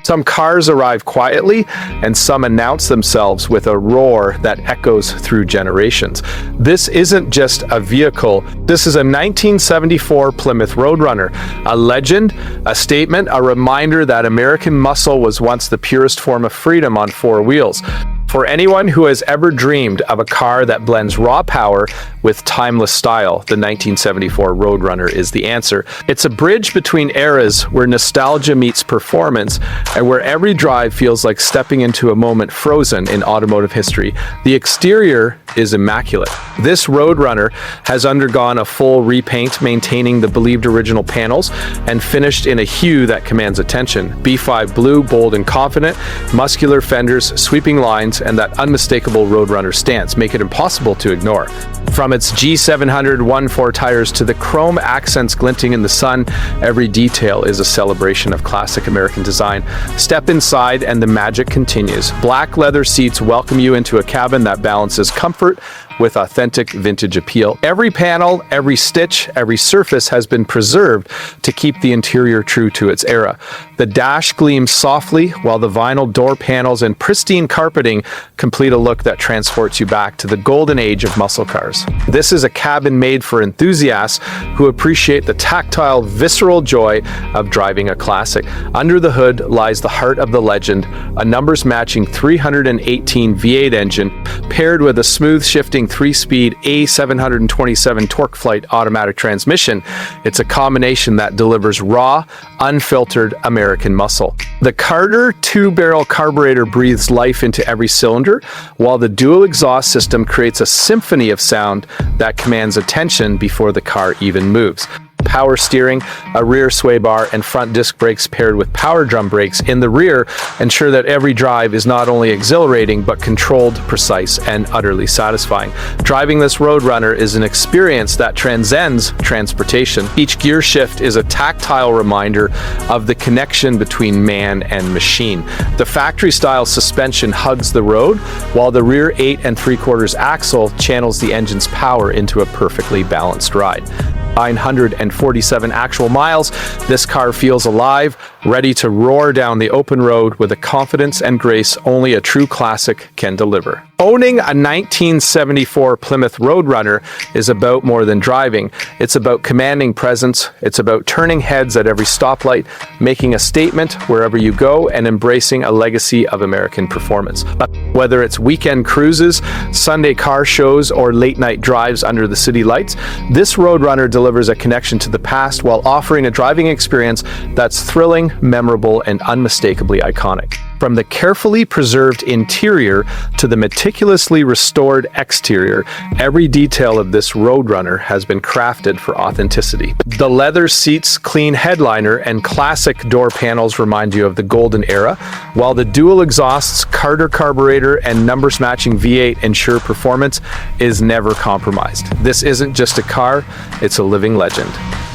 Some cars arrive quietly, and some announce themselves with a roar that echoes through generations. This isn't just a vehicle. This is a 1974 Plymouth Road Runner, a legend, a statement, a reminder that American muscle was once the purest form of freedom on four wheels. For anyone who has ever dreamed of a car that blends raw power with timeless style, the 1974 Road Runner is the answer. It's a bridge between eras where nostalgia meets performance and where every drive feels like stepping into a moment frozen in automotive history. The exterior is immaculate. This Road Runner has undergone a full repaint, maintaining the believed original panels and finished in a hue that commands attention. B5 blue, bold and confident, muscular fenders, sweeping lines, and that unmistakable Road Runner stance make it impossible to ignore. From its G700 1.4 tires to the chrome accents glinting in the sun, every detail is a celebration of classic American design. Step inside and the magic continues. Black leather seats welcome you into a cabin that balances comfort with authentic vintage appeal. Every panel, every stitch, every surface has been preserved to keep the interior true to its era. The dash gleams softly, while the vinyl door panels and pristine carpeting complete a look that transports you back to the golden age of muscle cars. This is a cabin made for enthusiasts who appreciate the tactile, visceral joy of driving a classic. Under the hood lies the heart of the legend, a numbers-matching 318 V8 engine paired with a smooth shifting 3-speed A727 Torqueflite automatic transmission. It's a combination that delivers raw, unfiltered American muscle. The Carter 2-barrel carburetor breathes life into every cylinder, while the dual exhaust system creates a symphony of sound that commands attention before the car even moves. Power steering, a rear sway bar, and front disc brakes paired with power drum brakes in the rear ensure that every drive is not only exhilarating but controlled, precise, and utterly satisfying. Driving this Road Runner is an experience that transcends transportation. Each gear shift is a tactile reminder of the connection between man and machine. The factory-style suspension hugs the road, while the rear 8 3/4 axle channels the engine's power into a perfectly balanced ride. 947 actual miles, this car feels alive, ready to roar down the open road with a confidence and grace only a true classic can deliver. Owning a 1974 Plymouth Road Runner is about more than driving. It's about commanding presence. It's about turning heads at every stoplight, making a statement wherever you go, and embracing a legacy of American performance. Whether it's weekend cruises, Sunday car shows, or late-night drives under the city lights, this Road Runner delivers a connection to the past while offering a driving experience that's thrilling, memorable, and unmistakably iconic. From the carefully preserved interior to the meticulously restored exterior, every detail of this Road Runner has been crafted for authenticity. The leather seats, clean headliner, and classic door panels remind you of the golden era, while the dual exhausts, Carter carburetor, and numbers-matching V8 ensure performance is never compromised. This isn't just a car, it's a living legend.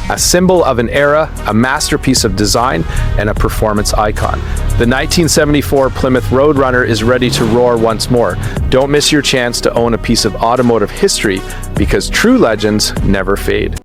A symbol of an era, a masterpiece of design, and a performance icon. The 1974 Plymouth Road Runner is ready to roar once more. Don't miss your chance to own a piece of automotive history, because true legends never fade.